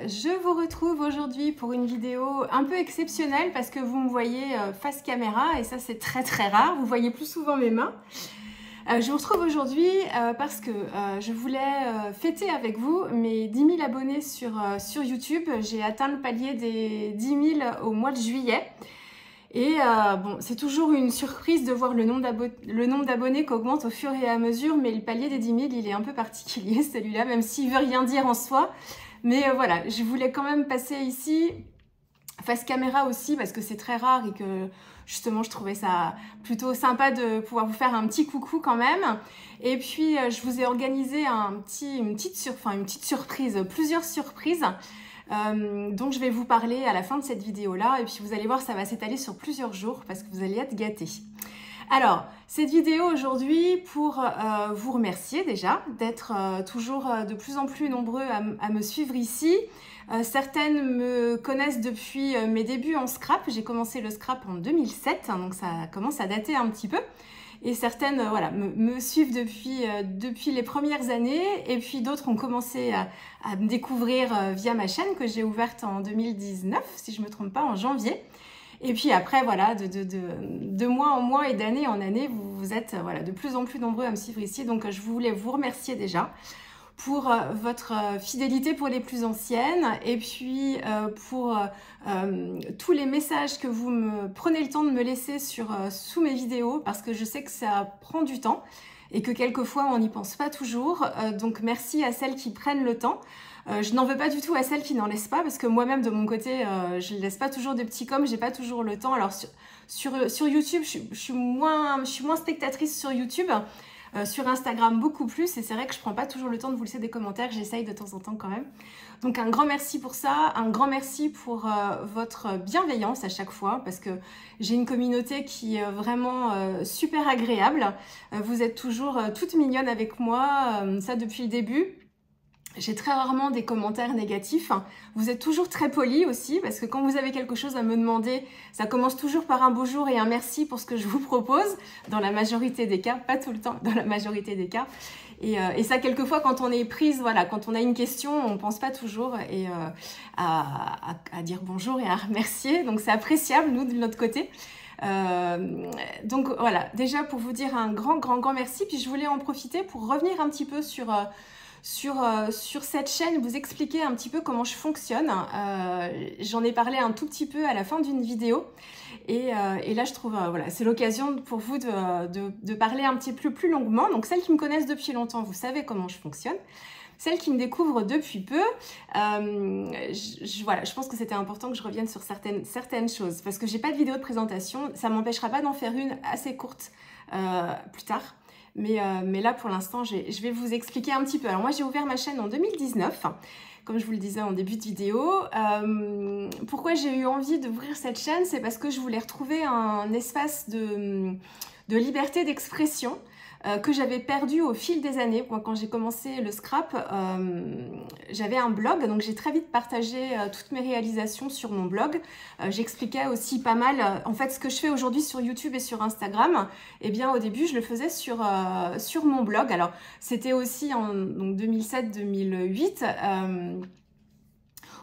Je vous retrouve aujourd'hui pour une vidéo un peu exceptionnelle parce que vous me voyez face caméra et ça c'est très rare, vous voyez plus souvent mes mains. Je vous retrouve aujourd'hui parce que je voulais fêter avec vous mes 10 000 abonnés sur YouTube. J'ai atteint le palier des 10 000 au mois de juillet. Et bon, c'est toujours une surprise de voir le nombre d'abonnés qui augmente au fur et à mesure, mais le palier des 10 000, il est un peu particulier celui-là, même s'il veut rien dire en soi. Mais voilà, je voulais quand même passer ici, face caméra aussi, parce que c'est très rare et que justement je trouvais ça plutôt sympa de pouvoir vous faire un petit coucou quand même. Et puis je vous ai organisé une petite surprise, plusieurs surprises. Donc je vais vous parler à la fin de cette vidéo là et puis vous allez voir, ça va s'étaler sur plusieurs jours parce que vous allez être gâtés. Alors cette vidéo aujourd'hui pour vous remercier déjà d'être toujours de plus en plus nombreux à me suivre ici. Certaines me connaissent depuis mes débuts en scrap. J'ai commencé le scrap en 2007, hein, donc ça commence à dater un petit peu. Et certaines voilà, me suivent depuis les premières années. Et puis d'autres ont commencé à me découvrir via ma chaîne que j'ai ouverte en 2019, si je ne me trompe pas, en janvier. Et puis après, voilà, de mois en mois et d'année en année, vous êtes voilà, de plus en plus nombreux à me suivre ici. Donc je voulais vous remercier déjà pour votre fidélité pour les plus anciennes et puis pour tous les messages que vous me prenez le temps de me laisser sous mes vidéos parce que je sais que ça prend du temps et que quelquefois on n'y pense pas toujours. Donc merci à celles qui prennent le temps. Je n'en veux pas du tout à celles qui n'en laissent pas parce que moi-même de mon côté je ne laisse pas toujours de petits coms, j'ai pas toujours le temps. Alors sur YouTube je suis moins spectatrice sur YouTube. Sur Instagram beaucoup plus et c'est vrai que je prends pas toujours le temps de vous laisser des commentaires, j'essaye de temps en temps quand même. Donc un grand merci pour ça, un grand merci pour votre bienveillance à chaque fois parce que j'ai une communauté qui est vraiment super agréable. Vous êtes toujours toutes mignonnes avec moi, ça depuis le début. J'ai très rarement des commentaires négatifs. Vous êtes toujours très polis aussi, parce que quand vous avez quelque chose à me demander, ça commence toujours par un bonjour et un merci pour ce que je vous propose, dans la majorité des cas, pas tout le temps, dans la majorité des cas. Et ça, quelquefois, quand on est prise, voilà, quand on a une question, on pense pas toujours à dire bonjour et à remercier. Donc c'est appréciable, nous, de notre côté. Donc voilà, déjà pour vous dire un grand merci. Puis je voulais en profiter pour revenir un petit peu sur cette chaîne, vous expliquer un petit peu comment je fonctionne. J'en ai parlé un tout petit peu à la fin d'une vidéo et là je trouve voilà, c'est l'occasion pour vous de parler un petit peu plus longuement. Donc celles qui me connaissent depuis longtemps, vous savez comment je fonctionne. Celles qui me découvrent depuis peu, voilà, je pense que c'était important que je revienne sur certaines choses parce que j'ai pas de vidéo de présentation, ça m'empêchera pas d'en faire une assez courte plus tard. Mais là, pour l'instant, je vais vous expliquer un petit peu. Alors moi, j'ai ouvert ma chaîne en 2019, comme je vous le disais en début de vidéo. Pourquoi j'ai eu envie d'ouvrir cette chaîne? C'est parce que je voulais retrouver un espace de liberté d'expression que j'avais perdu au fil des années. Moi, quand j'ai commencé le scrap, j'avais un blog, donc j'ai très vite partagé toutes mes réalisations sur mon blog. J'expliquais aussi pas mal, en fait, ce que je fais aujourd'hui sur YouTube et sur Instagram. Eh bien, au début, je le faisais sur mon blog. Alors, c'était aussi en 2007-2008.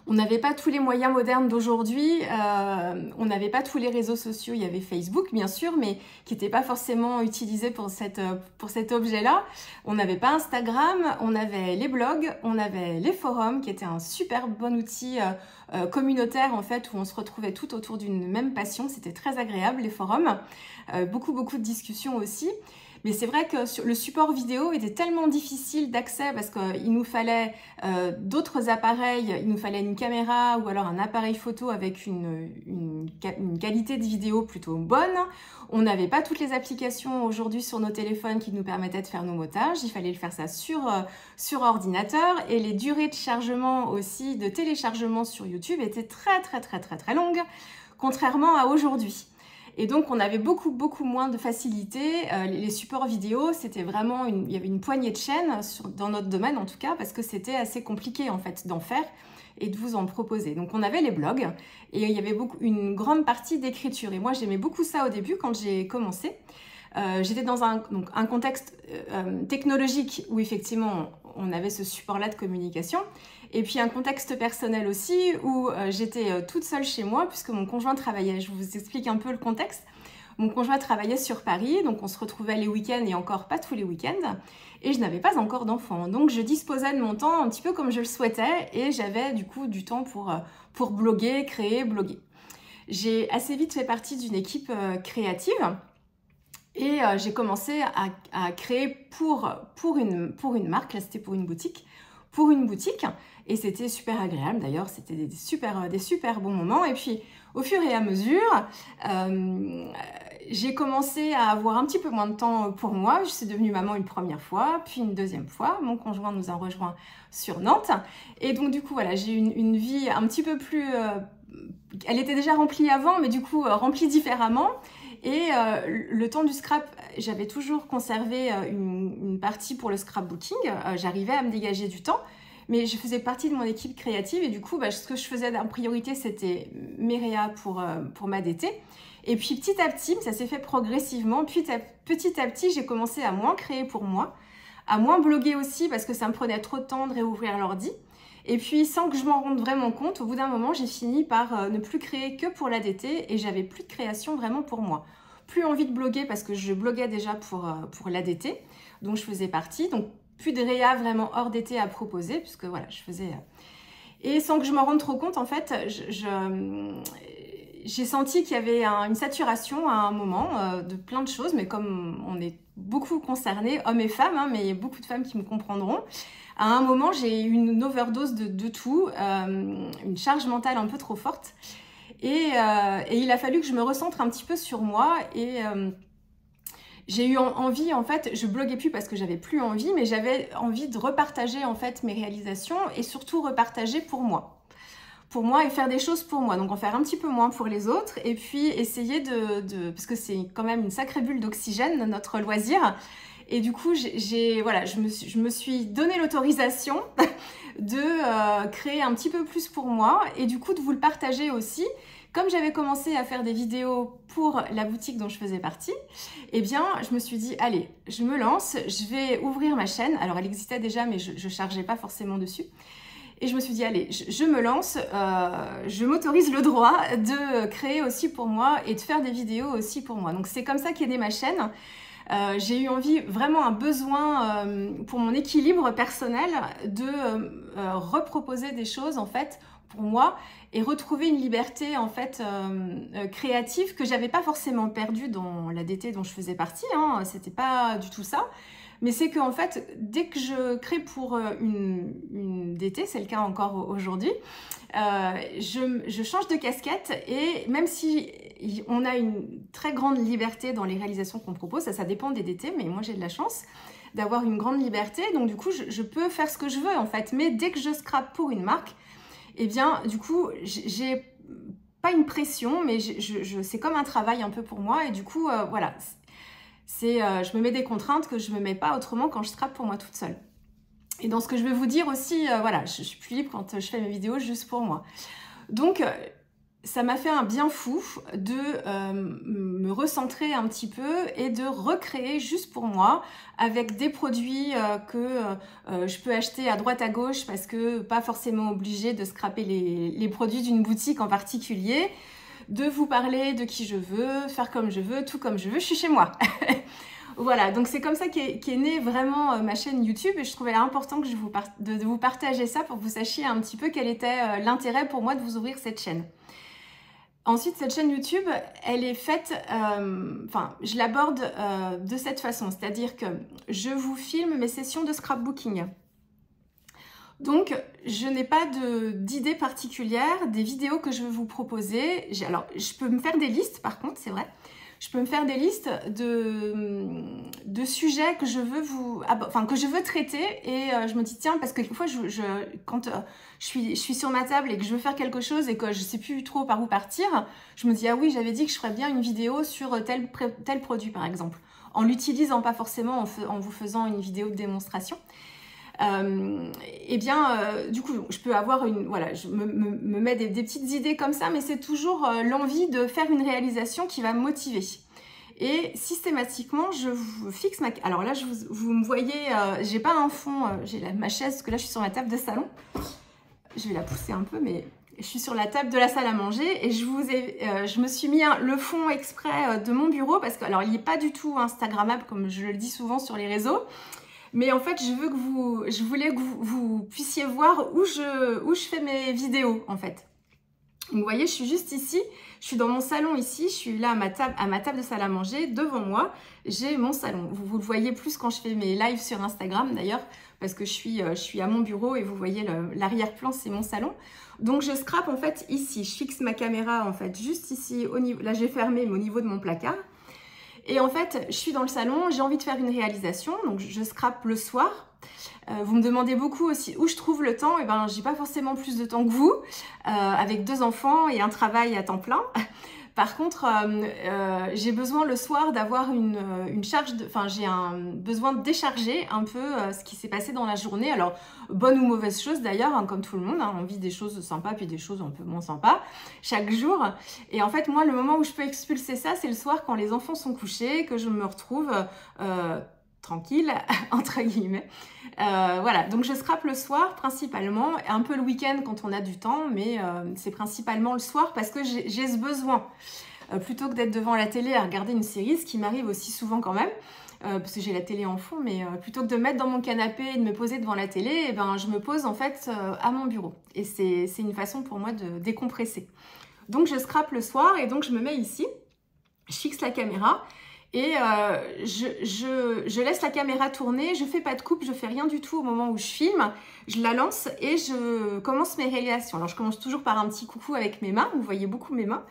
On n'avait pas tous les moyens modernes d'aujourd'hui, on n'avait pas tous les réseaux sociaux, il y avait Facebook bien sûr, mais qui n'était pas forcément utilisé pour cet objet-là. On n'avait pas Instagram, on avait les blogs, on avait les forums, qui étaient un super bon outil communautaire en fait, où on se retrouvait tout autour d'une même passion, c'était très agréable les forums, beaucoup de discussions aussi. Mais c'est vrai que le support vidéo était tellement difficile d'accès parce qu'il nous fallait d'autres appareils, il nous fallait une caméra ou alors un appareil photo avec une qualité de vidéo plutôt bonne. On n'avait pas toutes les applications aujourd'hui sur nos téléphones qui nous permettaient de faire nos montages. Il fallait le faire ça sur ordinateur et les durées de chargement aussi, de téléchargement sur YouTube étaient très longues, contrairement à aujourd'hui. Et donc, on avait beaucoup moins de facilité. Les supports vidéo, c'était vraiment, il y avait une poignée de chaînes, dans notre domaine en tout cas, parce que c'était assez compliqué en fait d'en faire et de vous en proposer. Donc, on avait les blogs et il y avait une grande partie d'écriture. Et moi, j'aimais beaucoup ça au début quand j'ai commencé. J'étais dans un contexte technologique où effectivement on avait ce support-là de communication, et puis un contexte personnel aussi où j'étais toute seule chez moi puisque mon conjoint travaillait. Je vous explique un peu le contexte. Mon conjoint travaillait sur Paris, donc on se retrouvait les week-ends et encore pas tous les week-ends, et je n'avais pas encore d'enfant. Donc je disposais de mon temps un petit peu comme je le souhaitais, et j'avais du coup du temps pour bloguer, créer, bloguer. J'ai assez vite fait partie d'une équipe créative, et j'ai commencé à créer pour une marque. Là c'était pour une boutique, et c'était super agréable. D'ailleurs c'était des super bons moments. Et puis au fur et à mesure, j'ai commencé à avoir un petit peu moins de temps pour moi. Je suis devenue maman une première fois, puis une deuxième fois. Mon conjoint nous a rejoints sur Nantes. Et donc du coup, voilà, j'ai une vie un petit peu plus... elle était déjà remplie avant, mais du coup remplie différemment. Et le temps du scrap, j'avais toujours conservé une partie pour le scrapbooking. J'arrivais à me dégager du temps. Mais je faisais partie de mon équipe créative et du coup, ce que je faisais en priorité, c'était mes réas pour m'ADT. Et puis petit à petit, ça s'est fait progressivement. Puis petit à petit, j'ai commencé à moins créer pour moi, à moins bloguer aussi parce que ça me prenait trop de temps de réouvrir l'ordi. Et puis sans que je m'en rende vraiment compte, au bout d'un moment, j'ai fini par ne plus créer que pour l'ADT et j'avais plus de création vraiment pour moi. Plus envie de bloguer parce que je bloguais déjà pour l'ADT, dont je faisais partie. Donc plus de réa vraiment hors d'été à proposer, puisque voilà, je faisais... Et sans que je m'en rende trop compte, en fait, j'ai senti qu'il y avait une saturation à un moment de plein de choses, mais comme on est beaucoup concernés, hommes et femmes, hein, mais il y a beaucoup de femmes qui me comprendront, à un moment, j'ai eu une overdose de tout, une charge mentale un peu trop forte, et il a fallu que je me recentre un petit peu sur moi, et... j'ai eu envie, en fait, je bloguais plus parce que j'avais plus envie, mais j'avais envie de repartager en fait mes réalisations et surtout repartager pour moi et faire des choses pour moi. Donc en faire un petit peu moins pour les autres et puis essayer parce que c'est quand même une sacrée bulle d'oxygène notre loisir. Et du coup, voilà, je me suis donné l'autorisation de créer un petit peu plus pour moi et du coup de vous le partager aussi. Comme j'avais commencé à faire des vidéos pour la boutique dont je faisais partie, eh bien, je me suis dit, allez, je me lance, je vais ouvrir ma chaîne. Alors, elle existait déjà, mais je ne chargeais pas forcément dessus. Et je me suis dit, allez, je me lance, je m'autorise le droit de créer aussi pour moi et de faire des vidéos aussi pour moi. Donc, c'est comme ça qu'est née ma chaîne. J'ai eu envie, vraiment un besoin pour mon équilibre personnel de reproposer des choses, en fait, pour moi et retrouver une liberté en fait créative que j'avais pas forcément perdue dans l'ADT dont je faisais partie, hein, c'était pas du tout ça, mais c'est que en fait dès que je crée pour une DT, c'est le cas encore aujourd'hui, je change de casquette et même si on a une très grande liberté dans les réalisations qu'on propose, ça dépend des DT, mais moi j'ai de la chance d'avoir une grande liberté, donc du coup je peux faire ce que je veux en fait, mais dès que je scrape pour une marque, eh bien, du coup, j'ai pas une pression, mais c'est comme un travail un peu pour moi. Et du coup, voilà, je me mets des contraintes que je me mets pas autrement quand je scrape pour moi toute seule. Et dans ce que je vais vous dire aussi, voilà, je suis plus libre quand je fais mes vidéos juste pour moi. Donc, ça m'a fait un bien fou de me recentrer un petit peu et de recréer juste pour moi avec des produits que je peux acheter à droite à gauche parce que pas forcément obligée de scraper les produits d'une boutique en particulier, de vous parler de qui je veux, faire comme je veux, tout comme je veux, je suis chez moi. Voilà, donc c'est comme ça qu'est née vraiment ma chaîne YouTube et je trouvais important que de vous partager ça pour que vous sachiez un petit peu quel était l'intérêt pour moi de vous ouvrir cette chaîne. Ensuite, cette chaîne YouTube, elle est faite, je l'aborde de cette façon, c'est-à-dire que je vous filme mes sessions de scrapbooking. Donc, je n'ai pas d'idée particulière des vidéos que je veux vous proposer. Alors, je peux me faire des listes, par contre, c'est vrai. Je peux me faire des listes de sujets que je veux traiter et je me dis tiens, parce que des fois quand je suis sur ma table et que je veux faire quelque chose et que je sais plus trop par où partir, je me dis ah oui, j'avais dit que je ferais bien une vidéo sur tel produit par exemple, en l'utilisant pas forcément en vous faisant une vidéo de démonstration. Du coup, je peux avoir je me mets des petites idées comme ça, mais c'est toujours l'envie de faire une réalisation qui va me motiver. Et systématiquement, je fixe ma... Alors là, vous me voyez, j'ai pas un fond, j'ai ma chaise, parce que là, je suis sur ma table de salon. Je vais la pousser un peu, mais je suis sur la table de la salle à manger et je me suis mis le fond exprès de mon bureau parce que, alors, il n'est pas du tout instagrammable, comme je le dis souvent sur les réseaux. Mais en fait, je voulais que vous puissiez voir où je fais mes vidéos, en fait. Donc, vous voyez, je suis juste ici, je suis dans mon salon ici, je suis là à ma table de salle à manger, devant moi, j'ai mon salon. Vous le voyez plus quand je fais mes lives sur Instagram d'ailleurs, parce que je suis à mon bureau et vous voyez l'arrière-plan, c'est mon salon. Donc je scrape en fait ici, je fixe ma caméra en fait juste ici, au niveau, là j'ai fermé, mais au niveau de mon placard. Et en fait, je suis dans le salon, j'ai envie de faire une réalisation, donc je scrape le soir. Vous me demandez beaucoup aussi où je trouve le temps. Et ben, j'ai pas forcément plus de temps que vous, avec 2 enfants et un travail à temps plein. Par contre, j'ai besoin le soir d'avoir une charge, enfin j'ai besoin de décharger un peu ce qui s'est passé dans la journée. Alors, bonne ou mauvaise chose d'ailleurs, hein, comme tout le monde, hein, on vit des choses sympas puis des choses un peu moins sympas chaque jour. Et en fait, moi, le moment où je peux expulser ça, c'est le soir quand les enfants sont couchés, que je me retrouve tranquille, entre guillemets. Voilà, donc je scrape le soir principalement, un peu le week-end quand on a du temps, mais c'est principalement le soir parce que j'ai ce besoin. Plutôt que d'être devant la télé à regarder une série, ce qui m'arrive aussi souvent quand même, parce que j'ai la télé en fond, mais plutôt que de me mettre dans mon canapé et de me poser devant la télé, eh ben, je me pose en fait à mon bureau. Et c'est une façon pour moi de décompresser. Donc je scrape le soir et donc je me mets ici, je fixe la caméra. Et je laisse la caméra tourner, je fais pas de coupe, je fais rien du tout au moment où je filme. Je la lance et je commence mes réalisations. Alors je commence toujours par un petit coucou avec mes mains, vous voyez beaucoup mes mains.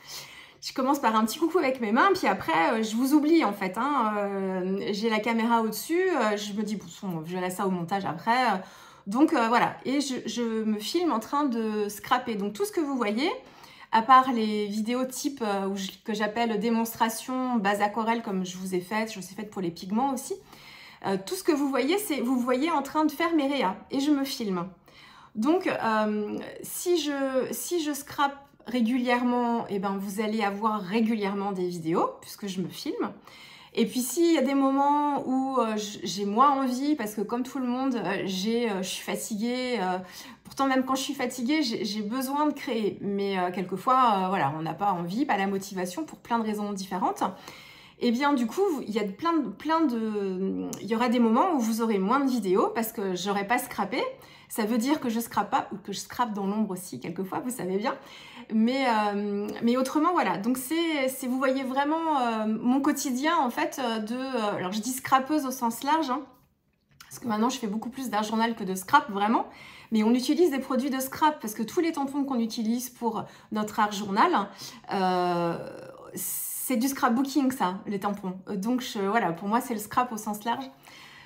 Je commence par un petit coucou avec mes mains, puis après je vous oublie en fait. Hein. J'ai la caméra au-dessus, je me dis bon, je laisse ça au montage après. Donc voilà, et je me filme en train de scraper. Donc tout ce que vous voyez, à part les vidéos type que j'appelle démonstration base aquarelle comme je vous ai faite pour les pigments aussi. Tout ce que vous voyez, c'est vous voyez en train de faire mes réas et je me filme. Donc si je scrape régulièrement, eh ben, vous allez avoir régulièrement des vidéos puisque je me filme. Et puis s'il y a des moments où j'ai moins envie, parce que comme tout le monde, je suis fatiguée, pourtant même quand je suis fatiguée, j'ai besoin de créer. Mais quelquefois, voilà, on n'a pas envie, pas la motivation pour plein de raisons différentes. Et bien du coup, il y a il y aura des moments où vous aurez moins de vidéos parce que j'aurai pas scrappé. Ça veut dire que je scrape pas ou que je scrape dans l'ombre aussi quelquefois, vous savez bien. Mais autrement, voilà. Donc vous voyez vraiment mon quotidien en fait alors je dis scrapeuse au sens large, hein, parce que maintenant je fais beaucoup plus d'art journal que de scrap vraiment. Mais on utilise des produits de scrap parce que tous les tampons qu'on utilise pour notre art journal, c'est du scrapbooking ça, les tampons. Donc voilà, pour moi c'est le scrap au sens large.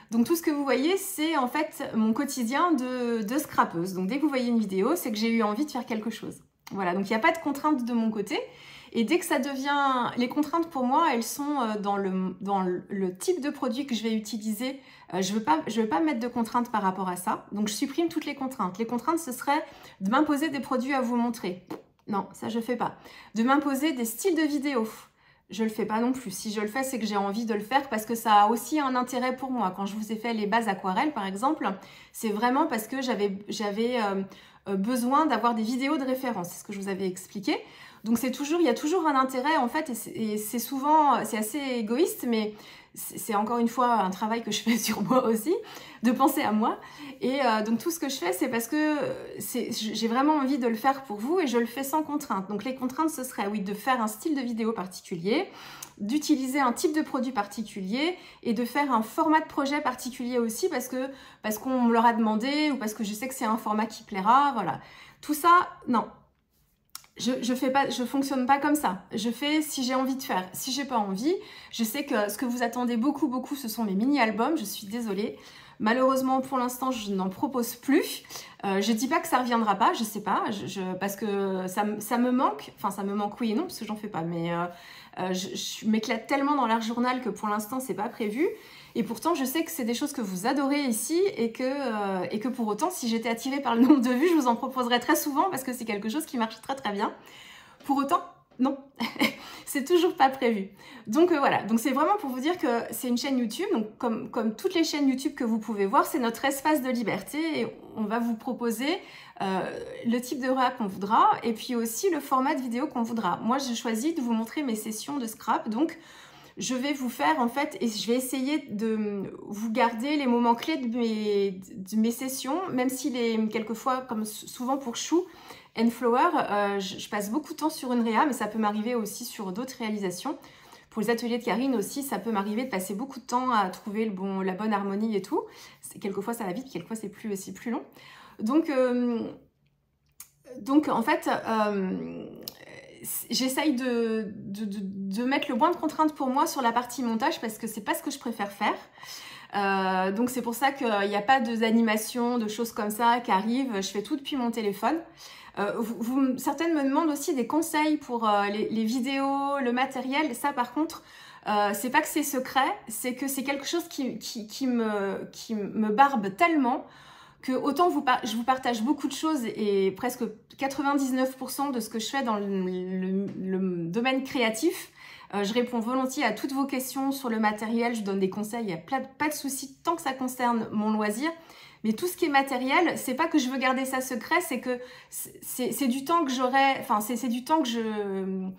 Donc tout ce que vous voyez, c'est en fait mon quotidien de scrapeuse. Donc dès que vous voyez une vidéo, c'est que j'ai eu envie de faire quelque chose. Voilà, donc il n'y a pas de contraintes de mon côté. Et dès que ça devient... Les contraintes pour moi, elles sont dans le type de produit que je vais utiliser. Je veux pas mettre de contraintes par rapport à ça. Donc je supprime toutes les contraintes. Les contraintes, ce serait de m'imposer des produits à vous montrer. Non, ça je fais pas. De m'imposer des styles de vidéos. Je le fais pas non plus. Si je le fais, c'est que j'ai envie de le faire parce que ça a aussi un intérêt pour moi. Quand je vous ai fait les bases aquarelles, par exemple, c'est vraiment parce que j'avais besoin d'avoir des vidéos de référence. C'est ce que je vous avais expliqué. Donc il y a toujours un intérêt en fait, et c'est souvent, c'est assez égoïste, mais c'est encore une fois un travail que je fais sur moi aussi, de penser à moi. Et donc tout ce que je fais, c'est parce que j'ai vraiment envie de le faire pour vous et je le fais sans contrainte. Donc les contraintes, ce serait oui, de faire un style de vidéo particulier, d'utiliser un type de produit particulier et de faire un format de projet particulier aussi parce qu'on me leur a demandé ou parce que je sais que c'est un format qui plaira, voilà. Tout ça, non. Je fonctionne pas comme ça. Je fais si j'ai envie de faire. Si j'ai pas envie, je sais que ce que vous attendez beaucoup, ce sont mes mini-albums. Je suis désolée. Malheureusement, pour l'instant, je n'en propose plus. Je dis pas que ça reviendra pas, je sais pas, parce que ça me manque. Enfin, ça me manque oui et non, parce que j'en fais pas. Mais je m'éclate tellement dans l'art journal que pour l'instant, c'est pas prévu. Et pourtant, je sais que c'est des choses que vous adorez ici et que pour autant, si j'étais attirée par le nombre de vues, je vous en proposerais très souvent parce que c'est quelque chose qui marche très très bien. Pour autant, non, c'est toujours pas prévu. Donc voilà, donc c'est vraiment pour vous dire que c'est une chaîne YouTube, donc comme toutes les chaînes YouTube que vous pouvez voir, c'est notre espace de liberté et on va vous proposer le type de REA qu'on voudra et puis aussi le format de vidéo qu'on voudra. Moi, j'ai choisi de vous montrer mes sessions de scrap, donc je vais vous faire en fait, et je vais essayer de vous garder les moments clés de mes sessions, même si quelquefois, comme souvent pour Chou and Flower, je passe beaucoup de temps sur une réa, mais ça peut m'arriver aussi sur d'autres réalisations. Pour les ateliers de Karine aussi, ça peut m'arriver de passer beaucoup de temps à trouver la bonne harmonie et tout. Quelquefois ça va vite, quelquefois c'est plus long. Donc en fait, j'essaye de mettre le moins de contraintes pour moi sur la partie montage parce que c'est pas ce que je préfère faire. Donc c'est pour ça qu'il n'y a pas d'animation, de choses comme ça qui arrivent. Je fais tout depuis mon téléphone. Certaines me demandent aussi des conseils pour les vidéos, le matériel. Ça par contre, c'est pas que c'est secret, c'est que c'est quelque chose qui me barbe tellement que autant je vous partage beaucoup de choses et presque 99% de ce que je fais dans le domaine créatif. Je réponds volontiers à toutes vos questions sur le matériel, je donne des conseils, il n'y a pas de souci tant que ça concerne mon loisir. Mais tout ce qui est matériel, c'est pas que je veux garder ça secret, c'est que c'est du temps que j'aurais, enfin c'est du temps que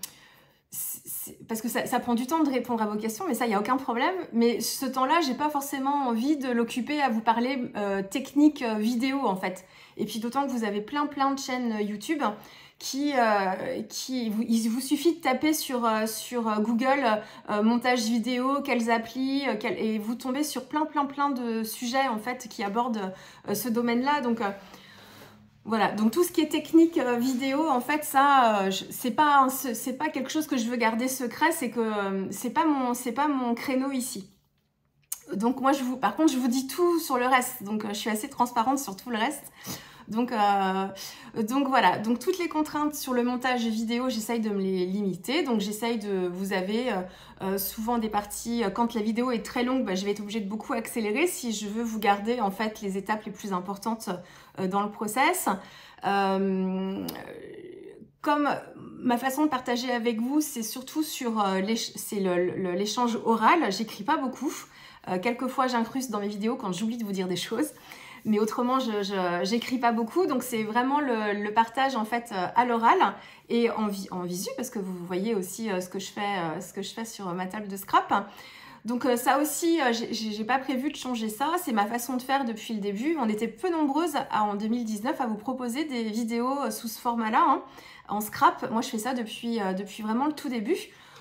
parce que ça prend du temps de répondre à vos questions, mais ça, il n'y a aucun problème. Mais ce temps-là, j'ai pas forcément envie de l'occuper à vous parler technique vidéo, en fait. Et puis d'autant que vous avez plein de chaînes YouTube il vous suffit de taper sur Google montage vidéo, quelles applis, et vous tombez sur plein de sujets, en fait, qui abordent ce domaine-là. Donc... voilà, donc tout ce qui est technique vidéo, en fait, ça, c'est pas quelque chose que je veux garder secret, c'est que c'est pas mon créneau ici. Donc moi, par contre, je vous dis tout sur le reste, donc je suis assez transparente sur tout le reste. Donc voilà, donc toutes les contraintes sur le montage vidéo, j'essaye de me les limiter. Donc vous avez souvent des parties, quand la vidéo est très longue, je vais être obligée de beaucoup accélérer si je veux vous garder en fait les étapes les plus importantes dans le process. Comme ma façon de partager avec vous, c'est surtout sur l'échange oral, j'écris pas beaucoup. Quelquefois j'incruste dans mes vidéos quand j'oublie de vous dire des choses. Mais autrement, je n'écris pas beaucoup, donc c'est vraiment le partage en fait à l'oral et en visu, parce que vous voyez aussi ce que je fais sur ma table de scrap. Donc ça aussi, j'ai pas prévu de changer ça, c'est ma façon de faire depuis le début. On était peu nombreuses en 2019 à vous proposer des vidéos sous ce format-là, hein, en scrap. Moi, je fais ça depuis vraiment le tout début,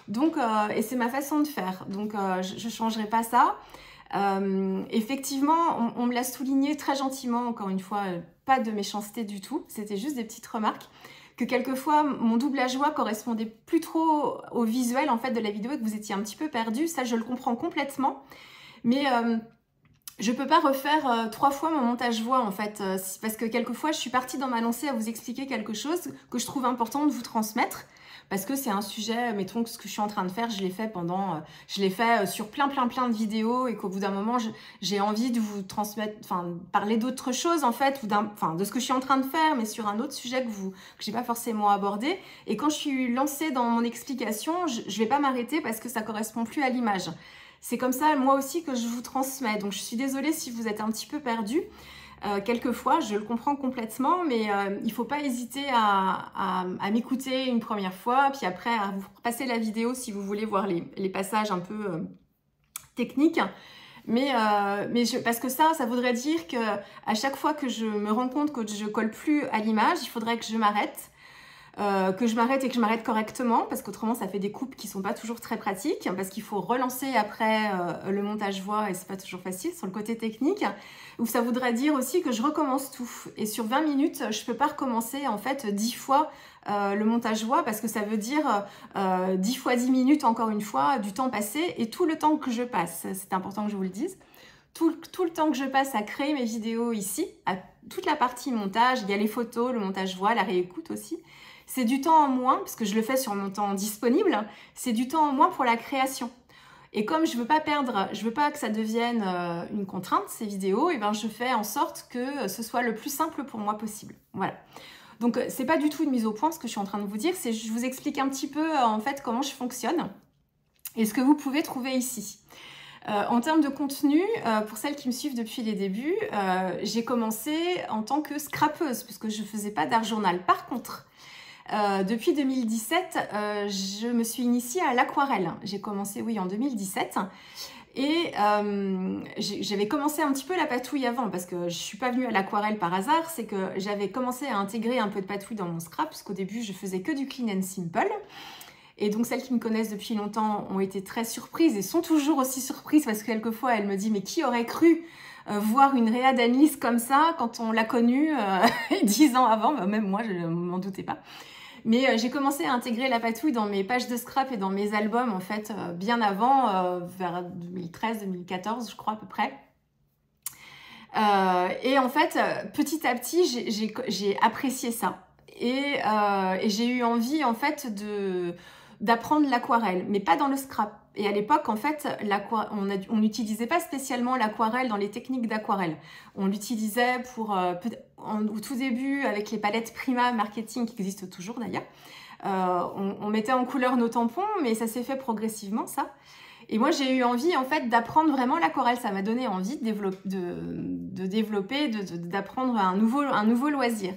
donc et c'est ma façon de faire. Donc je changerai pas ça. Effectivement, on me l'a souligné très gentiment, encore une fois, pas de méchanceté du tout, c'était juste des petites remarques, que quelquefois mon doublage voix correspondait plus trop au visuel en fait de la vidéo et que vous étiez un petit peu perdu. Ça je le comprends complètement, mais je peux pas refaire 3 fois mon montage voix en fait, parce que quelquefois je suis partie dans ma lancée à vous expliquer quelque chose que je trouve important de vous transmettre. Parce que c'est un sujet, mettons que ce que je suis en train de faire, je l'ai fait sur plein de vidéos et qu'au bout d'un moment, j'ai envie de vous transmettre, parler d'autres choses en fait, de ce que je suis en train de faire, mais sur un autre sujet que j'ai pas forcément abordé. Et quand je suis lancée dans mon explication, je vais pas m'arrêter parce que ça correspond plus à l'image. C'est comme ça, moi aussi, que je vous transmets. Donc, je suis désolée si vous êtes un petit peu perdu. Quelquefois, je le comprends complètement, mais il ne faut pas hésiter à m'écouter une première fois, puis après à vous passer la vidéo si vous voulez voir les passages un peu techniques. Parce que ça voudrait dire qu'à chaque fois que je me rends compte que je colle plus à l'image, il faudrait que je m'arrête. Et que je m'arrête correctement, parce qu'autrement ça fait des coupes qui sont pas toujours très pratiques, parce qu'il faut relancer après le montage voix et c'est pas toujours facile sur le côté technique. Ou ça voudrait dire aussi que je recommence tout. Et sur 20 minutes, je peux pas recommencer en fait 10 fois le montage voix, parce que ça veut dire 10 fois 10 minutes encore une fois, du temps passé et tout le temps que je passe. C'est important que je vous le dise. Tout le temps que je passe à créer mes vidéos ici, à toute la partie montage, il y a les photos, le montage voix, la réécoute aussi. C'est du temps en moins, parce que je le fais sur mon temps disponible, c'est du temps en moins pour la création. Et comme je veux pas que ça devienne une contrainte, ces vidéos, et ben je fais en sorte que ce soit le plus simple pour moi possible. Voilà. Donc c'est pas du tout une mise au point ce que je suis en train de vous dire, c'est je vous explique un petit peu en fait comment je fonctionne et ce que vous pouvez trouver ici. En termes de contenu, pour celles qui me suivent depuis les débuts, j'ai commencé en tant que scrapeuse puisque je faisais pas d'art journal. Par contre, depuis 2017, je me suis initiée à l'aquarelle. J'ai commencé, oui, en 2017. Et j'avais commencé un petit peu la patouille avant, parce que je suis pas venue à l'aquarelle par hasard, c'est que j'avais commencé à intégrer un peu de patouille dans mon scrap, puisqu'au début, je faisais que du clean and simple. Et donc, celles qui me connaissent depuis longtemps ont été très surprises et sont toujours aussi surprises, parce que quelquefois, elles me disent « Mais qui aurait cru voir une réa d'Annelise comme ça quand on l'a connue 10 ans avant ?» Même moi, je ne m'en doutais pas. Mais j'ai commencé à intégrer la patouille dans mes pages de scrap et dans mes albums, en fait, bien avant, vers 2013-2014, je crois, à peu près. Et en fait, petit à petit, j'ai apprécié ça. Et j'ai eu envie, en fait, d'apprendre l'aquarelle, mais pas dans le scrap. Et à l'époque, en fait, on n'utilisait pas spécialement l'aquarelle dans les techniques d'aquarelle. On l'utilisait pour, au tout début, avec les palettes Prima Marketing, qui existent toujours d'ailleurs. On mettait en couleur nos tampons, mais ça s'est fait progressivement, ça. Et moi, j'ai eu envie, en fait, d'apprendre vraiment l'aquarelle. Ça m'a donné envie de développer, d'apprendre un nouveau loisir.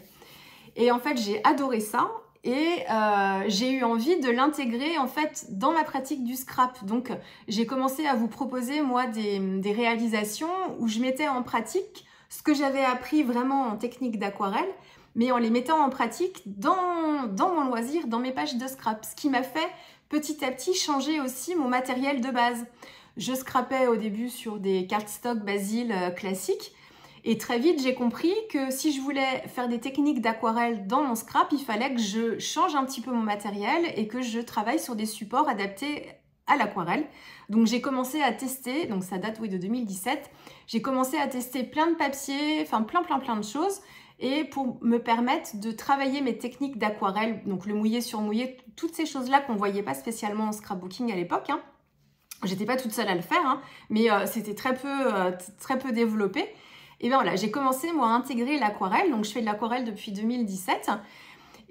Et en fait, j'ai adoré ça. Et j'ai eu envie de l'intégrer en fait dans ma pratique du scrap. Donc j'ai commencé à vous proposer moi des réalisations où je mettais en pratique ce que j'avais appris vraiment en technique d'aquarelle, mais en les mettant en pratique dans mon loisir, dans mes pages de scrap. Ce qui m'a fait petit à petit changer aussi mon matériel de base. Je scrapais au début sur des cardstock Basil classiques. Et très vite, j'ai compris que si je voulais faire des techniques d'aquarelle dans mon scrap, il fallait que je change un petit peu mon matériel et que je travaille sur des supports adaptés à l'aquarelle. Donc j'ai commencé à tester, donc ça date oui, de 2017, j'ai commencé à tester plein de papiers, enfin plein de choses, et pour me permettre de travailler mes techniques d'aquarelle, donc le mouillé sur mouillé, toutes ces choses-là qu'on ne voyait pas spécialement en scrapbooking à l'époque. J'étais pas toute seule à le faire, mais c'était très peu développé. Et bien voilà, j'ai commencé moi à intégrer l'aquarelle, donc je fais de l'aquarelle depuis 2017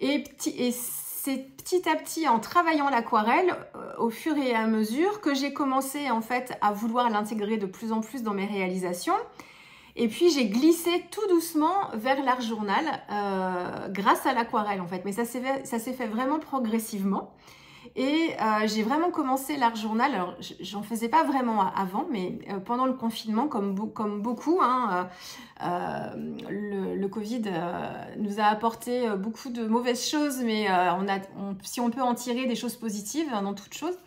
et c'est petit à petit en travaillant l'aquarelle au fur et à mesure que j'ai commencé en fait à vouloir l'intégrer de plus en plus dans mes réalisations et puis j'ai glissé tout doucement vers l'art journal grâce à l'aquarelle en fait, mais ça s'est fait vraiment progressivement. Et j'ai vraiment commencé l'art journal, alors j'en faisais pas vraiment avant, mais pendant le confinement, comme beaucoup, le Covid nous a apporté beaucoup de mauvaises choses, mais si on peut en tirer des choses positives dans toute chose.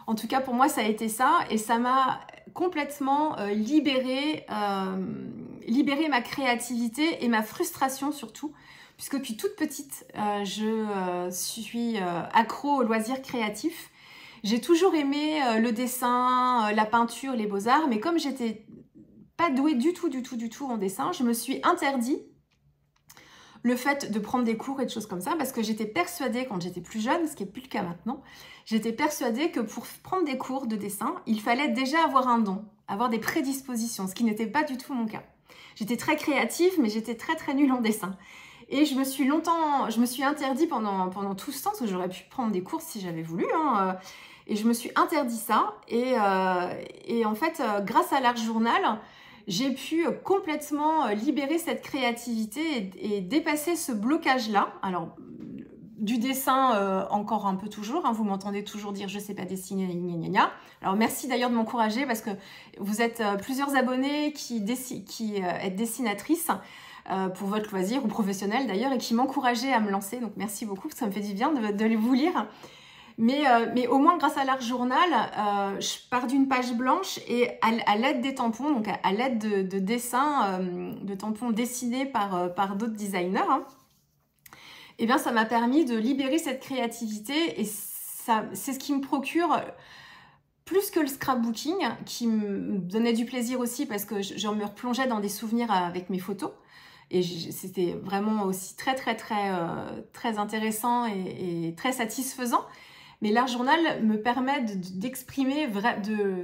En tout cas, pour moi, ça a été ça, et ça m'a complètement libéré ma créativité et ma frustration surtout. Puisque depuis toute petite, je suis accro aux loisirs créatifs. J'ai toujours aimé le dessin, la peinture, les beaux-arts, mais comme j'étais pas douée du tout en dessin, je me suis interdit le fait de prendre des cours et de choses comme ça, parce que j'étais persuadée, quand j'étais plus jeune, ce qui n'est plus le cas maintenant, j'étais persuadée que pour prendre des cours de dessin, il fallait déjà avoir un don, avoir des prédispositions, ce qui n'était pas du tout mon cas. J'étais très créative, mais j'étais très nulle en dessin. Et je me suis interdit pendant tout ce temps, parce que j'aurais pu prendre des cours si j'avais voulu, et je me suis interdit ça. Et en fait, grâce à l'art journal, j'ai pu complètement libérer cette créativité et dépasser ce blocage-là. Alors, du dessin encore un peu toujours, vous m'entendez toujours dire « je ne sais pas dessiner, gna gna gna ». Alors, merci d'ailleurs de m'encourager parce que vous êtes plusieurs abonnés qui êtes dessinatrices, pour votre loisir ou professionnel d'ailleurs, et qui m'encourageaient à me lancer. Donc merci beaucoup, ça me fait du bien de vous lire. Mais au moins grâce à l'art journal, je pars d'une page blanche et à l'aide des tampons, donc à l'aide de dessins, de tampons dessinés par d'autres designers, et bien ça m'a permis de libérer cette créativité, et c'est ce qui me procure plus que le scrapbooking, qui me donnait du plaisir aussi parce que je me replongeais dans des souvenirs avec mes photos. Et c'était vraiment aussi très intéressant et très satisfaisant. Mais l'art journal me permet d'exprimer,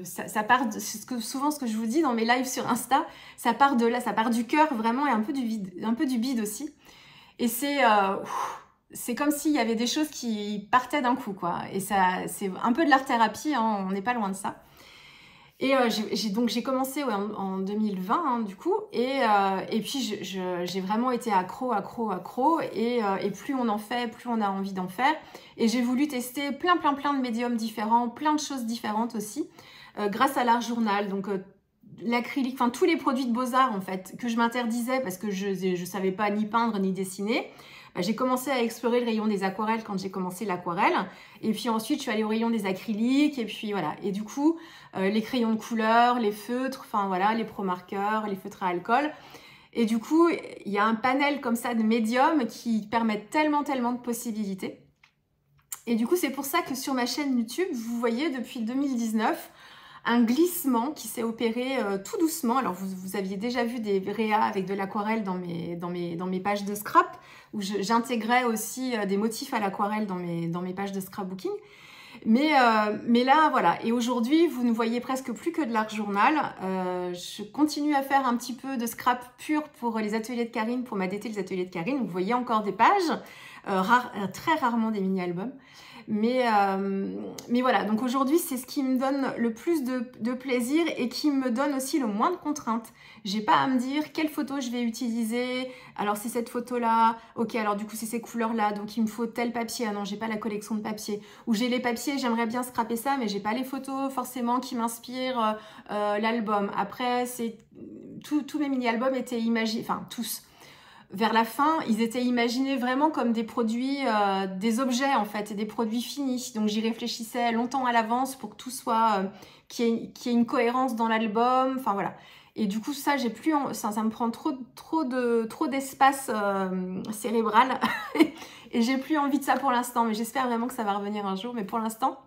ça part de souvent ce que je vous dis dans mes lives sur Insta, ça part de là, ça part du cœur vraiment, et un peu du bide aussi. Et c'est comme s'il y avait des choses qui partaient d'un coup, quoi. Et ça, c'est un peu de l'art-thérapie, hein, on n'est pas loin de ça. Et j'ai commencé en 2020, hein, du coup, et puis j'ai vraiment été accro, et plus on en fait, plus on a envie d'en faire. Et j'ai voulu tester plein de médiums différents, plein de choses différentes aussi, grâce à l'art journal, donc l'acrylique, enfin tous les produits de Beaux-Arts en fait, que je m'interdisais parce que je savais pas ni peindre ni dessiner. J'ai commencé à explorer le rayon des aquarelles quand j'ai commencé l'aquarelle. Et puis ensuite, je suis allée au rayon des acryliques. Et puis voilà. Et du coup, les crayons de couleur, les feutres, enfin voilà, les pro-marqueurs, les feutres à alcool. Et du coup, il y a un panel comme ça de médiums qui permettent tellement de possibilités. Et du coup, c'est pour ça que sur ma chaîne YouTube, vous voyez depuis 2019 un glissement qui s'est opéré tout doucement. Alors, vous aviez déjà vu des réas avec de l'aquarelle dans mes pages de scrap, où j'intégrais aussi des motifs à l'aquarelle dans mes pages de scrapbooking. Mais là, voilà. Et aujourd'hui, vous ne voyez presque plus que de l'art journal. Je continue à faire un petit peu de scrap pur pour les ateliers de Karine, pour m'adapter les ateliers de Karine. Vous voyez encore des pages, très rarement des mini-albums. Mais voilà, donc aujourd'hui, c'est ce qui me donne le plus de plaisir et qui me donne aussi le moins de contraintes. J'ai pas à me dire quelle photo je vais utiliser. Alors, c'est cette photo-là. Ok, alors du coup, c'est ces couleurs-là. Donc, il me faut tel papier. Ah non, j'ai pas la collection de papier. Ou j'ai les papiers, j'aimerais bien scraper ça, mais j'ai pas les photos forcément qui m'inspirent l'album. Après, tous mes mini-albums étaient imaginés, enfin, tous. Vers la fin, ils étaient imaginés vraiment comme des produits, des objets en fait, et des produits finis. Donc j'y réfléchissais longtemps à l'avance pour que tout soit, qu'il y ait une cohérence dans l'album. Enfin voilà. Et du coup ça, j'ai plus, ça me prend trop d'espace cérébral et j'ai plus envie de ça pour l'instant. Mais j'espère vraiment que ça va revenir un jour. Mais pour l'instant,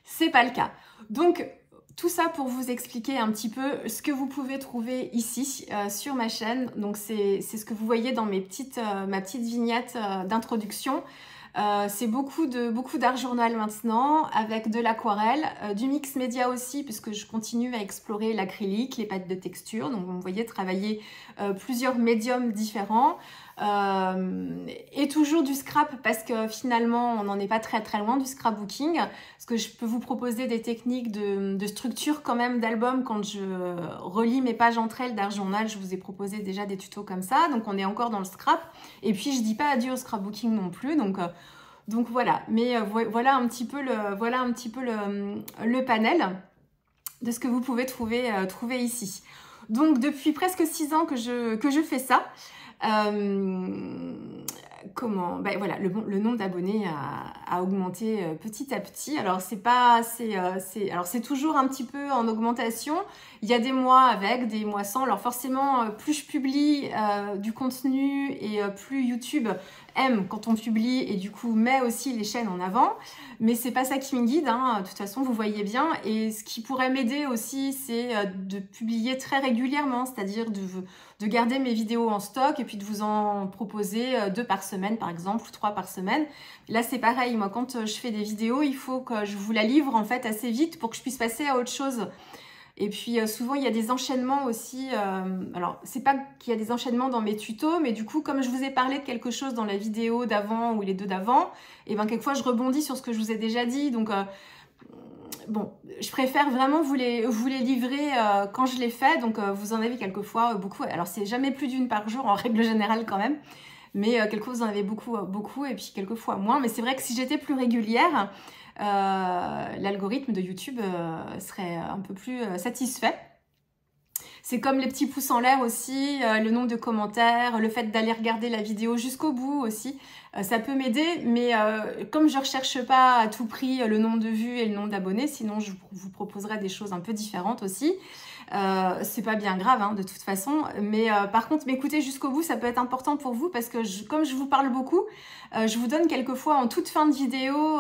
c'est pas le cas. Donc tout ça pour vous expliquer un petit peu ce que vous pouvez trouver ici sur ma chaîne. Donc c'est ce que vous voyez dans ma petite vignette d'introduction. C'est beaucoup d'art journal maintenant, avec de l'aquarelle, du mix média aussi, puisque je continue à explorer l'acrylique, les pâtes de texture. Donc vous me voyez travailler plusieurs médiums différents. Et toujours du scrap, parce que finalement on n'en est pas très loin du scrapbooking, parce que je peux vous proposer des techniques de structure quand même d'album quand je relis mes pages entre elles d'art journal. Je vous ai proposé déjà des tutos comme ça, donc on est encore dans le scrap. Et puis je dis pas adieu au scrapbooking non plus, donc voilà. Mais voilà un petit peu le panel de ce que vous pouvez trouver ici. Donc depuis presque 6 ans que je fais ça. Ben voilà, le nombre d'abonnés a augmenté petit à petit. Alors c'est toujours un petit peu en augmentation. Il y a des mois avec, des mois sans. Alors forcément, plus je publie du contenu et plus YouTube aime quand on publie et du coup met aussi les chaînes en avant. Mais c'est pas ça qui me guide, hein. De toute façon, vous voyez bien. Et ce qui pourrait m'aider aussi, c'est de publier très régulièrement, c'est-à-dire de garder mes vidéos en stock et puis de vous en proposer 2 par semaine par exemple, ou 3 par semaine. Là c'est pareil, moi quand je fais des vidéos, il faut que je vous la livre en fait assez vite pour que je puisse passer à autre chose. Et puis souvent il y a des enchaînements aussi, alors c'est pas qu'il y a des enchaînements dans mes tutos, mais du coup comme je vous ai parlé de quelque chose dans la vidéo d'avant ou les 2 d'avant, et ben quelquefois je rebondis sur ce que je vous ai déjà dit, donc bon, je préfère vraiment vous les livrer quand je les fais, donc vous en avez quelquefois beaucoup. Alors c'est jamais plus d'1 par jour en règle générale quand même, mais quelquefois vous en avez beaucoup et puis quelquefois moins. Mais c'est vrai que si j'étais plus régulière, l'algorithme de YouTube serait un peu plus satisfait. C'est comme les petits pouces en l'air aussi, le nombre de commentaires, le fait d'aller regarder la vidéo jusqu'au bout aussi. Ça peut m'aider, mais comme je ne recherche pas à tout prix le nombre de vues et le nombre d'abonnés, sinon je vous proposerai des choses un peu différentes aussi. C'est pas bien grave hein, de toute façon, mais par contre m'écouter jusqu'au bout, ça peut être important pour vous parce que comme je vous parle beaucoup, je vous donne quelquefois en toute fin de vidéo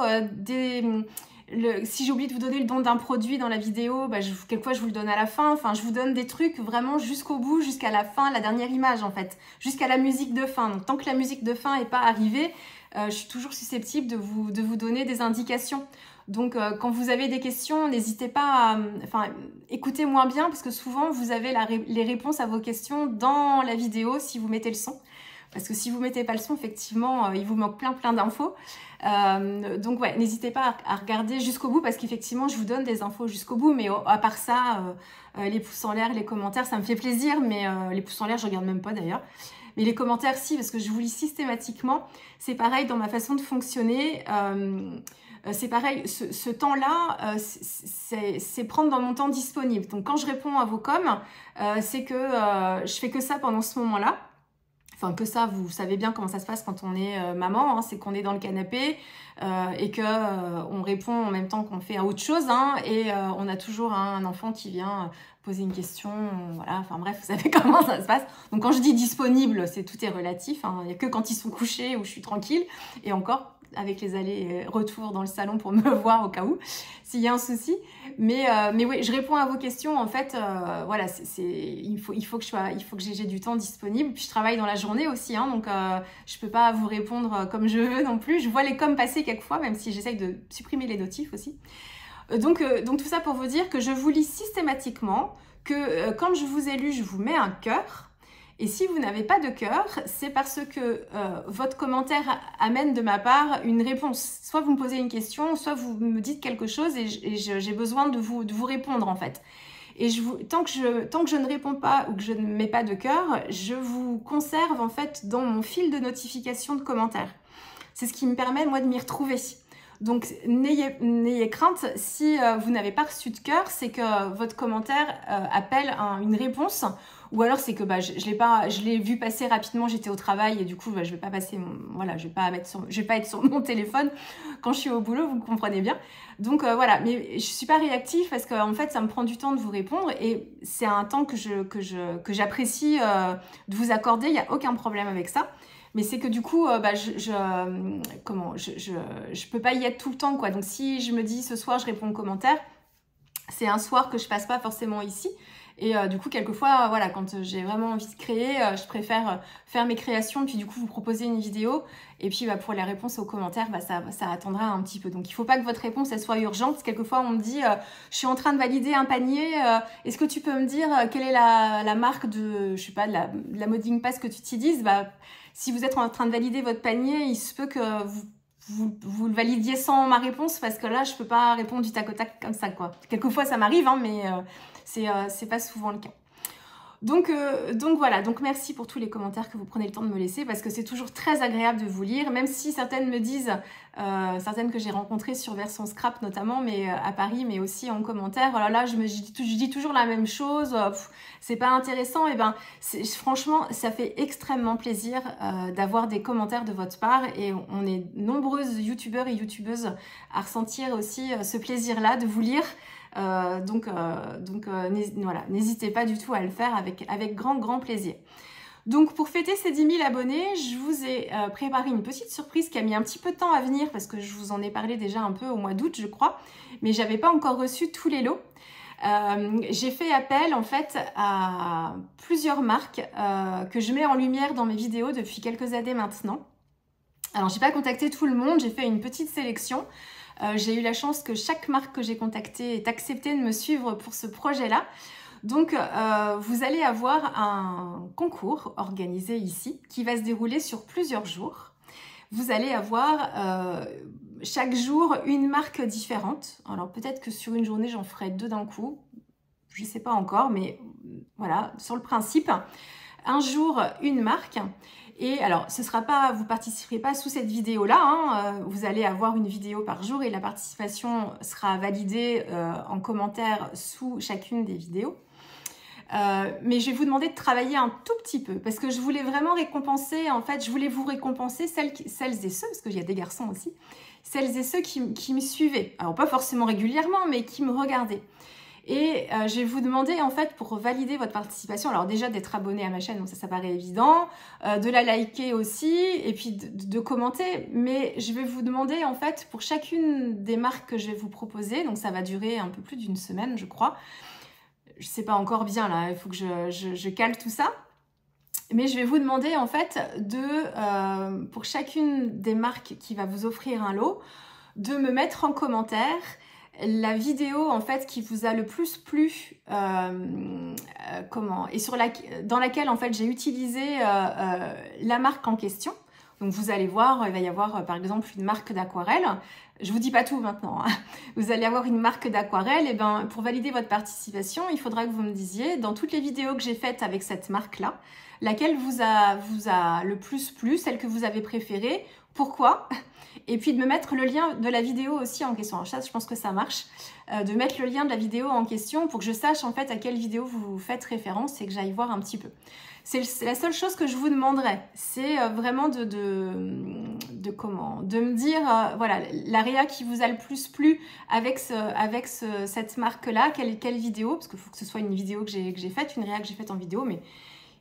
si j'ai oublié de vous donner le nom d'un produit dans la vidéo, bah, quelquefois je vous le donne à la fin. Enfin, je vous donne des trucs vraiment jusqu'au bout, jusqu'à la fin, la dernière image en fait, jusqu'à la musique de fin. Donc tant que la musique de fin n'est pas arrivée, je suis toujours susceptible de vous donner des indications. Donc quand vous avez des questions, n'hésitez pas à écoutez moins bien parce que souvent vous avez les réponses à vos questions dans la vidéo si vous mettez le son. parce que si vous mettez pas le son, effectivement, il vous manque plein d'infos. Donc ouais, n'hésitez pas à regarder jusqu'au bout, parce qu'effectivement, je vous donne des infos jusqu'au bout, mais à part ça, les pouces en l'air, les commentaires, ça me fait plaisir, mais les pouces en l'air, je regarde même pas d'ailleurs. Mais les commentaires, si, parce que je vous lis systématiquement. C'est pareil dans ma façon de fonctionner. C'est pareil, ce temps-là, c'est prendre dans mon temps disponible. Donc, quand je réponds à vos coms, c'est que je fais que ça pendant ce moment-là. Enfin, que ça, vous savez bien comment ça se passe quand on est maman. Hein, c'est qu'on est dans le canapé et qu'on répond en même temps qu'on fait autre chose. Hein, et on a toujours un enfant qui vient poser une question. Voilà, enfin bref, vous savez comment ça se passe. Donc, quand je dis disponible, tout est relatif. Hein, il n'y a que quand ils sont couchés où je suis tranquille. Et encore, avec les allers-retours dans le salon pour me voir au cas où, s'il y a un souci. Mais oui, je réponds à vos questions. En fait, voilà, il faut que j'ai du temps disponible. Puis je travaille dans la journée aussi, hein, donc je peux pas vous répondre comme je veux non plus. Je vois les coms passer quelquefois, même si j'essaye de supprimer les notifs aussi. Donc tout ça pour vous dire que je vous lis systématiquement, que quand je vous ai lu, je vous mets un cœur. Et si vous n'avez pas de cœur, c'est parce que votre commentaire amène de ma part une réponse. Soit vous me posez une question, soit vous me dites quelque chose et j'ai besoin de vous répondre en fait. Et tant que je ne réponds pas ou que je ne mets pas de cœur, je vous conserve en fait dans mon fil de notification de commentaires. C'est ce qui me permet moi de m'y retrouver. Donc n'ayez crainte, si vous n'avez pas reçu de cœur, c'est que votre commentaire appelle une réponse, ou alors c'est que je l'ai vu passer rapidement, j'étais au travail et du coup je vais pas passer je vais pas être sur mon téléphone quand je suis au boulot, vous comprenez bien. Donc voilà, mais je suis pas réactive parce que en fait ça me prend du temps de vous répondre et c'est un temps que j'apprécie de vous accorder, il n'y a aucun problème avec ça. Mais c'est que du coup, je peux pas y être tout le temps, quoi. Donc si je me dis ce soir je réponds aux commentaires, c'est un soir que je passe pas forcément ici. Et du coup, quelquefois, voilà, quand j'ai vraiment envie de créer, je préfère faire mes créations, puis du coup vous proposer une vidéo. Et puis pour les réponses aux commentaires, ça attendra un petit peu. Donc il faut pas que votre réponse elle soit urgente. Quelquefois on me dit, je suis en train de valider un panier. Est-ce que tu peux me dire quelle est la marque de, je sais pas, de la Modding Pass que tu utilises? Si vous êtes en train de valider votre panier, il se peut que vous le validiez sans ma réponse, parce que là, je peux pas répondre du tac au tac comme ça, quoi. Quelquefois, ça m'arrive, hein, mais c'est pas souvent le cas. Donc voilà, donc merci pour tous les commentaires que vous prenez le temps de me laisser, parce que c'est toujours très agréable de vous lire, même si certaines me disent, certaines que j'ai rencontrées sur Version Scrap notamment, mais à Paris, mais aussi en commentaire, voilà, là je dis toujours la même chose, c'est pas intéressant. Et franchement, ça fait extrêmement plaisir d'avoir des commentaires de votre part, et on est nombreuses youtubeurs et youtubeuses à ressentir aussi ce plaisir-là de vous lire. Voilà, n'hésitez pas du tout à le faire avec grand plaisir. Donc pour fêter ces 10 000 abonnés, je vous ai préparé une petite surprise qui a mis un petit peu de temps à venir, parce que je vous en ai parlé déjà un peu au mois d'août, je crois, mais j'avais pas encore reçu tous les lots. J'ai fait appel en fait à plusieurs marques que je mets en lumière dans mes vidéos depuis quelques années maintenant. Alors j'ai pas contacté tout le monde, j'ai fait une petite sélection. J'ai eu la chance que chaque marque que j'ai contactée ait accepté de me suivre pour ce projet-là. Donc, vous allez avoir un concours organisé ici qui va se dérouler sur plusieurs jours. Vous allez avoir chaque jour une marque différente. Alors, peut-être que sur une journée, j'en ferai 2 d'un coup. Je ne sais pas encore, mais voilà, sur le principe. Un jour, une marque. Et alors, vous participerez pas sous cette vidéo-là, hein, vous allez avoir une vidéo par jour et la participation sera validée en commentaire sous chacune des vidéos. Mais je vais vous demander de travailler un tout petit peu, parce que je voulais vraiment récompenser, en fait, je voulais vous récompenser celles et ceux, parce qu'il y a des garçons aussi, celles et ceux qui me suivaient. Alors, pas forcément régulièrement, mais qui me regardaient. Et je vais vous demander en fait, pour valider votre participation, alors déjà d'être abonné à ma chaîne, donc ça paraît évident, de la liker aussi, et puis de commenter, mais je vais vous demander en fait pour chacune des marques que je vais vous proposer, donc ça va durer un peu plus d'1 semaine je crois, je sais pas encore bien là, il faut que je cale tout ça, mais je vais vous demander en fait pour chacune des marques qui va vous offrir un lot, de me mettre en commentaire la vidéo en fait qui vous a le plus plu, et dans laquelle en fait j'ai utilisé la marque en question. Donc vous allez voir, il va y avoir par exemple une marque d'aquarelle. Je vous dis pas tout maintenant, hein. Vous allez avoir une marque d'aquarelle. Et ben pour valider votre participation, il faudra que vous me disiez dans toutes les vidéos que j'ai faites avec cette marque-là, laquelle vous a le plus plu, celle que vous avez préférée, pourquoi? Et puis de me mettre le lien de la vidéo aussi en question. Alors ça, je pense que ça marche. De mettre le lien de la vidéo en question pour que je sache en fait à quelle vidéo vous faites référence et que j'aille voir un petit peu. C'est la seule chose que je vous demanderai. C'est vraiment de me dire, voilà, l'area qui vous a le plus plu avec cette marque-là, quelle vidéo, parce qu'il faut que ce soit une vidéo que j'ai faite, une réa que j'ai faite en vidéo, mais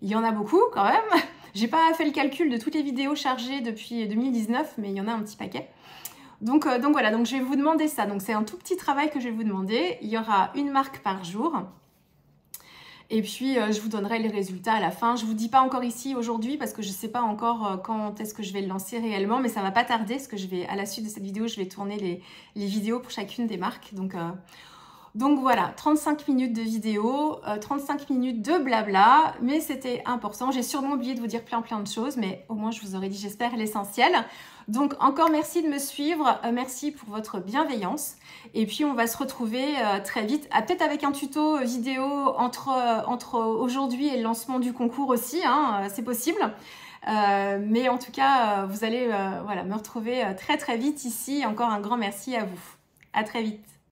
il y en a beaucoup quand même. J'ai pas fait le calcul de toutes les vidéos chargées depuis 2019, mais il y en a un petit paquet. Donc voilà, donc je vais vous demander ça. Donc c'est un tout petit travail que je vais vous demander. Il y aura une marque par jour. Et puis je vous donnerai les résultats à la fin. Je vous dis pas encore ici aujourd'hui parce que je sais pas encore quand est-ce que je vais le lancer réellement, mais ça va pas tarder parce que à la suite de cette vidéo, je vais tourner les vidéos pour chacune des marques. Donc voilà, 35 minutes de vidéo, 35 minutes de blabla, mais c'était important. J'ai sûrement oublié de vous dire plein de choses, mais au moins je vous aurais dit, j'espère, l'essentiel. Donc encore merci de me suivre, merci pour votre bienveillance. Et puis on va se retrouver très vite, peut-être avec un tuto vidéo entre aujourd'hui et le lancement du concours aussi, hein, c'est possible. Mais en tout cas, vous allez voilà, me retrouver très vite ici. Encore un grand merci à vous. À très vite.